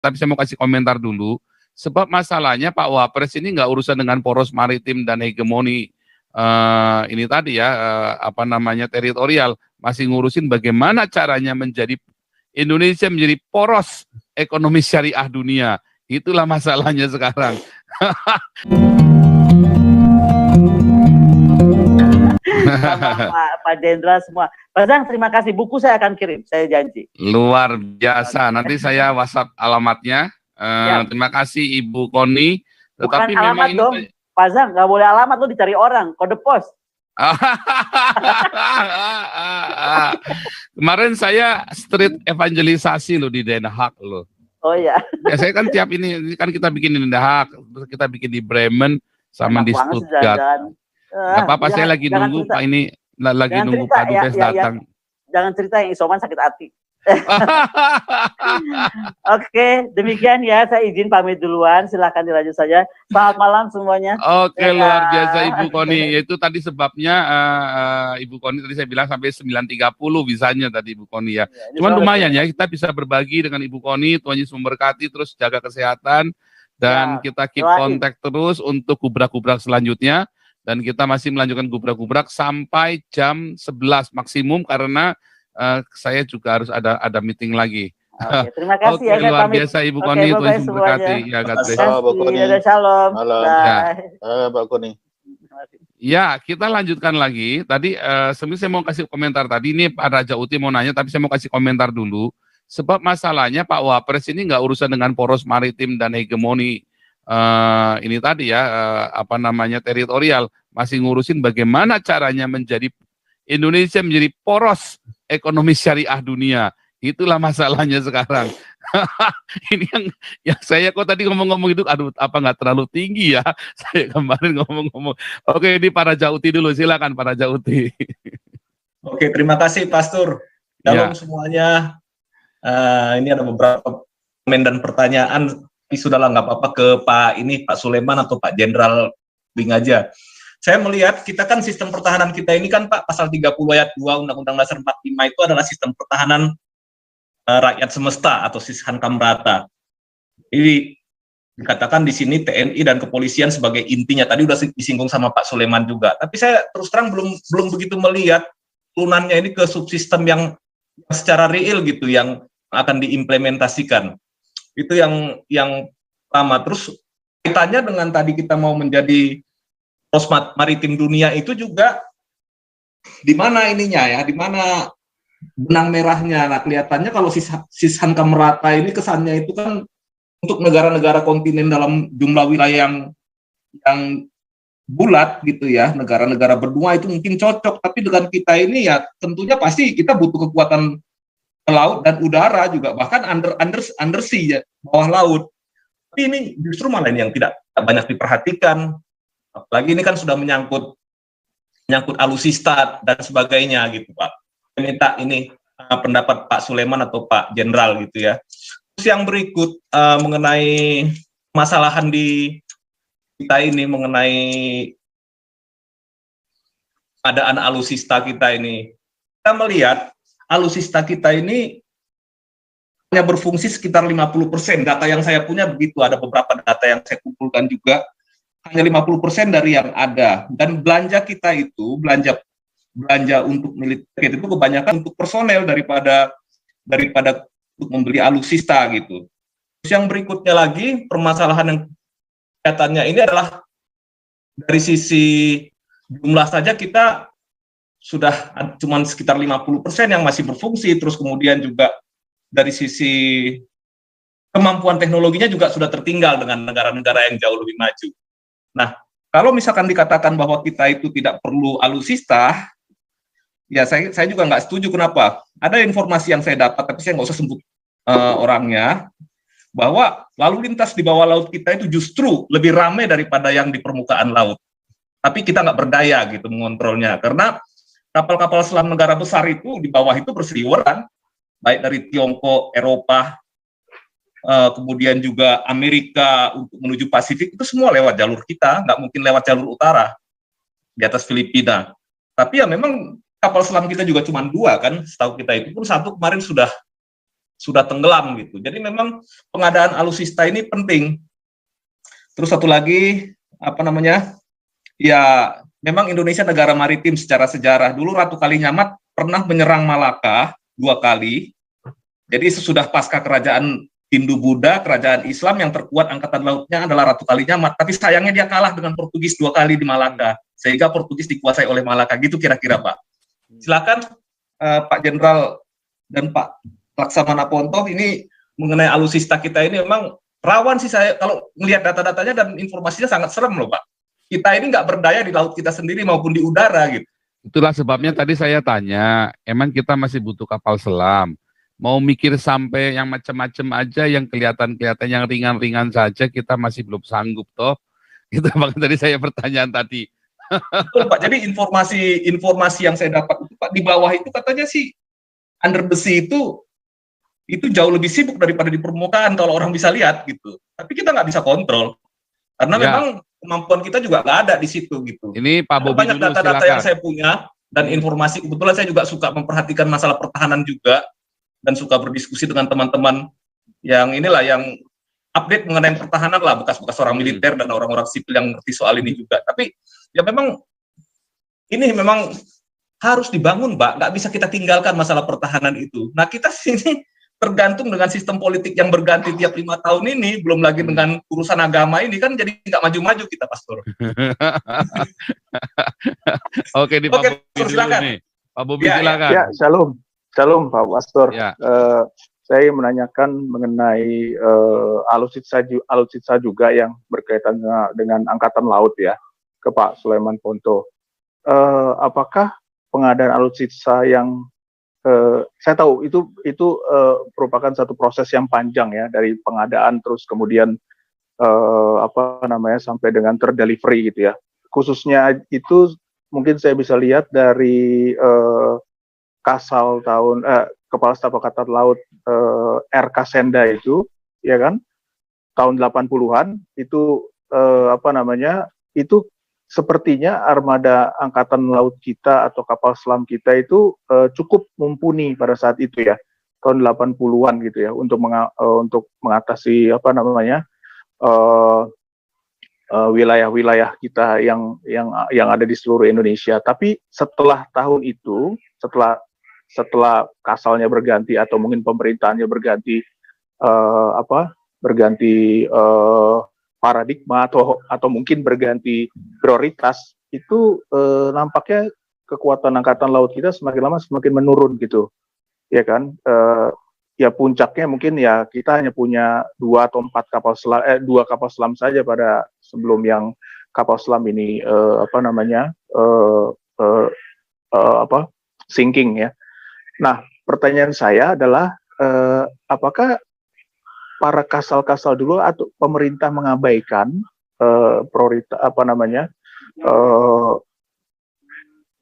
tapi saya mau kasih komentar dulu. Sebab masalahnya Pak Wapres ini nggak urusan dengan poros maritim dan hegemoni ini tadi ya, teritorial, masih ngurusin bagaimana caranya Indonesia menjadi poros ekonomi syariah dunia. Itulah masalahnya sekarang. Sama Pak Jenderal semua. Pak Zang, terima kasih. Buku saya akan kirim, saya janji. Luar biasa. Nanti saya WhatsApp alamatnya. Terima kasih Ibu Koni. Tetapi bukan alamat dong, Pak Zang, nggak boleh alamat, lo dicari orang, kode pos. Kemarin saya street evangelisasi loh di Den Haag loh. Oh iya. Ya saya kan tiap ini kan kita bikin di Den Haag, terus kita bikin di Bremen sama di Stuttgart. Gak apa-apa, saya lagi nunggu Pak ini, lagi nunggu Pak Dubes datang. Jangan cerita yang isoman sakit hati. Oke, demikian ya, saya izin pamit duluan, silahkan dilanjut saja. Selamat malam semuanya. Oke, luar biasa Ibu Koni. Itu tadi sebabnya Ibu Koni tadi saya bilang sampai 9.30 bisanya tadi Ibu Koni ya. Cuman lumayan ya, kita bisa berbagi dengan Ibu Koni. Tuhan Yesus memberkati, terus jaga kesehatan, dan kita keep kontak terus untuk gubrak-gubrak selanjutnya. Dan kita masih melanjutkan gubrak-gubrak sampai jam 11 maksimum, karena saya juga harus ada meeting lagi. Oke, terima kasih ya. Luar biasa Ibu Koni, Tuhan Yesus memberkati. Ya, God bless. Shalom. Pak Koni. Ya, kita lanjutkan lagi. Tadi sebenarnya saya mau kasih komentar tadi, ini Pak Raja Uti mau nanya, tapi saya mau kasih komentar dulu. Sebab masalahnya Pak Wapres ini nggak urusan dengan poros maritim dan hegemoni ini tadi ya, teritorial, masih ngurusin bagaimana caranya Indonesia menjadi poros ekonomi syariah dunia. Itulah masalahnya sekarang. Ini yang saya kok tadi ngomong-ngomong itu, aduh, apa nggak terlalu tinggi ya? Saya kemarin ngomong-ngomong. Oke, ini Pak Raja Uti dulu, silakan Pak Raja Uti. Oke, terima kasih Pastor. Shalom semuanya. Ini ada beberapa komen dan pertanyaan, tapi sudahlah nggak apa-apa ke Pak Sulaiman atau Pak Jenderal Bing aja. Saya melihat kita kan sistem pertahanan kita ini kan Pak, pasal 30 ayat 2 Undang-Undang Dasar 45 itu adalah sistem pertahanan rakyat semesta atau Sishan Kamrata. Jadi dikatakan di sini TNI dan kepolisian sebagai intinya. Tadi udah disinggung sama Pak Sulaiman juga. Tapi saya terus terang belum begitu melihat turunannya ini ke subsistem yang secara real gitu, yang akan diimplementasikan. Itu yang pertama. Terus kaitannya dengan tadi kita mau menjadi poros maritim dunia itu juga di mana ininya ya, di mana benang merahnya. Nah, kelihatannya kalau Sishan Kamrata ini kesannya itu kan untuk negara-negara kontinen dalam jumlah wilayah yang bulat gitu ya, negara-negara berdua itu mungkin cocok, tapi dengan kita ini ya tentunya pasti kita butuh kekuatan laut dan udara juga, bahkan undersea ya, bawah laut. Tapi ini justru malah yang tidak banyak diperhatikan. Apalagi ini kan sudah menyangkut alutsista dan sebagainya gitu Pak. Saya minta ini pendapat Pak Sulaiman atau Pak Jenderal gitu ya. Terus yang berikut mengenai masalahan di kita ini, mengenai keadaan alutsista kita ini. Kita melihat alutsista kita ini hanya berfungsi sekitar 50%. Data yang saya punya begitu, ada beberapa data yang saya kumpulkan juga. Hanya 50% dari yang ada, dan belanja kita itu belanja untuk militer itu kebanyakan untuk personel daripada untuk membeli alutsista gitu. Terus yang berikutnya lagi, permasalahan yang kelihatannya ini adalah dari sisi jumlah saja kita sudah cuma sekitar 50% yang masih berfungsi. Terus kemudian juga dari sisi kemampuan teknologinya juga sudah tertinggal dengan negara-negara yang jauh lebih maju. Nah, kalau misalkan dikatakan bahwa kita itu tidak perlu alutsista, ya saya juga nggak setuju. Kenapa? Ada informasi yang saya dapat, tapi saya nggak usah sebut orangnya, bahwa lalu lintas di bawah laut kita itu justru lebih ramai daripada yang di permukaan laut. Tapi kita nggak berdaya gitu mengontrolnya, karena kapal-kapal selam negara besar itu di bawah itu berseliweran, baik dari Tiongkok, Eropa, kemudian juga Amerika untuk menuju Pasifik, itu semua lewat jalur kita, nggak mungkin lewat jalur utara di atas Filipina. Tapi ya memang kapal selam kita juga cuma 2 kan, setahu kita itu pun 1 kemarin sudah sudah tenggelam gitu. Jadi memang pengadaan alutsista ini penting. Terus satu lagi apa namanya? Ya memang Indonesia negara maritim secara sejarah. Dulu Ratu Kalinyamat pernah menyerang Malaka 2 kali. Jadi sesudah pasca kerajaan Hindu-Buddha, kerajaan Islam yang terkuat angkatan lautnya adalah Ratu Kalinyamat. Tapi sayangnya dia kalah dengan Portugis 2 kali di Malaka. Sehingga Portugis dikuasai oleh Malaka. Gitu kira-kira, Pak. Silakan Pak Jenderal dan Pak Laksamana Ponto, ini mengenai alutsista kita ini memang rawan sih saya kalau melihat data-datanya dan informasinya sangat serem loh, Pak. Kita ini nggak berdaya di laut kita sendiri maupun di udara gitu. Itulah sebabnya tadi saya tanya, emang kita masih butuh kapal selam? Mau mikir sampai yang macam-macam aja, yang kelihatan-kelihatan, yang ringan-ringan saja, kita masih belum sanggup toh. Itu makanya tadi saya pertanyaan tadi. Betul, Pak. Jadi informasi yang saya dapat itu, Pak, di bawah itu katanya sih under the sea itu jauh lebih sibuk daripada di permukaan kalau orang bisa lihat gitu. Tapi kita nggak bisa kontrol karena memang kemampuan kita juga nggak ada di situ gitu. Ini Pak Bobi banyak dulu, data-data silakan. yang saya punya dan informasi, kebetulan saya juga suka memperhatikan masalah pertahanan juga dan suka berdiskusi dengan teman-teman yang inilah yang update mengenai pertahanan lah, bekas-bekas orang militer dan orang-orang sipil yang ngerti soal ini juga. Tapi ya memang ini memang harus dibangun, Pak. Nggak bisa kita tinggalkan masalah pertahanan itu. Nah, kita sini tergantung dengan sistem politik yang berganti tiap 5 tahun ini, belum lagi dengan urusan agama ini, kan jadi nggak maju-maju kita, Pastor. Oke, di Pak Oke, Bobi dulu silakan. nih. Pak Bobi Ya, silakan. Ya, shalom Pak Pastor. Ya. Saya menanyakan mengenai alutsista juga yang berkaitan dengan angkatan laut ya, ke Pak Sulaiman Ponto. Apakah pengadaan alutsista yang saya tahu itu merupakan satu proses yang panjang ya, dari pengadaan terus kemudian sampai dengan terdelivery gitu ya. Khususnya itu mungkin saya bisa lihat dari Kasal Kepala Staf Angkatan Laut RK Senda itu, ya kan, tahun 80-an itu itu sepertinya armada angkatan laut kita atau kapal selam kita itu cukup mumpuni pada saat itu ya, tahun 80-an gitu ya, untuk mengatasi wilayah-wilayah kita yang ada di seluruh Indonesia. Tapi setelah tahun itu, setelah Kasalnya berganti atau mungkin pemerintahannya berganti paradigma atau mungkin berganti prioritas, itu nampaknya kekuatan angkatan laut kita semakin lama semakin menurun gitu, ya kan? Ya puncaknya mungkin ya kita hanya punya 2 atau 4 kapal selam, 2 kapal selam saja pada sebelum yang kapal selam ini sinking ya. Nah, pertanyaan saya adalah apakah para kasal-kasal dulu atau pemerintah mengabaikan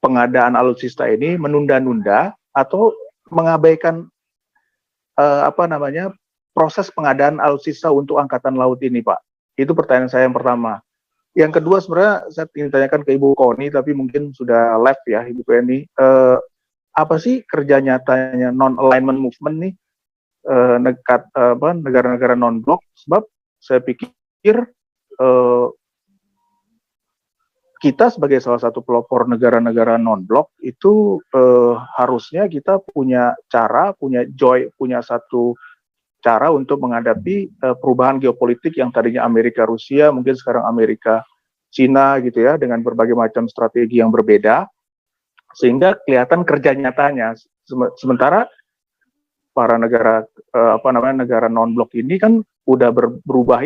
pengadaan alutsista ini, menunda-nunda atau mengabaikan proses pengadaan alutsista untuk angkatan laut ini, Pak? Itu pertanyaan saya yang pertama. Yang kedua, sebenarnya saya ingin tanyakan ke Ibu Koni, tapi mungkin sudah left ya, Ibu Koni. Apa sih kerja nyatanya non-alignment movement nih, negara-negara non-blok? Sebab saya pikir kita sebagai salah satu pelopor negara-negara non-blok itu harusnya kita punya satu cara untuk menghadapi perubahan geopolitik yang tadinya Amerika Rusia, mungkin sekarang Amerika Cina gitu ya, dengan berbagai macam strategi yang berbeda, sehingga kelihatan kerja nyatanya. Sementara para negara negara non-blok ini kan udah berubah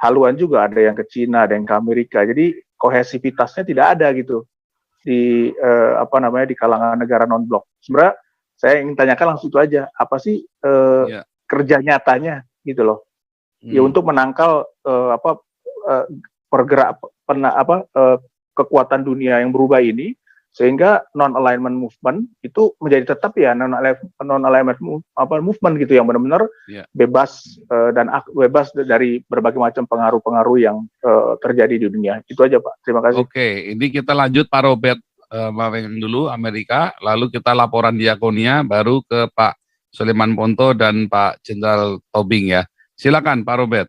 haluan juga, ada yang ke Cina, ada yang ke Amerika. Jadi kohesivitasnya tidak ada gitu di di kalangan negara non-blok. Sebenarnya saya ingin tanyakan langsung itu aja, apa sih kerja nyatanya gitu loh. Ya untuk menangkal kekuatan dunia yang berubah ini, sehingga non-alignment movement itu menjadi tetap ya non-alignment movement gitu, yang benar-benar bebas bebas dari berbagai macam pengaruh-pengaruh yang terjadi di dunia. Itu aja, Pak. Terima kasih. Oke, ini kita lanjut Pak Robert dulu Amerika, lalu kita laporan Diakonia, baru ke Pak Suleman Ponto dan Pak Jenderal Tobing ya. Silakan Pak Robert.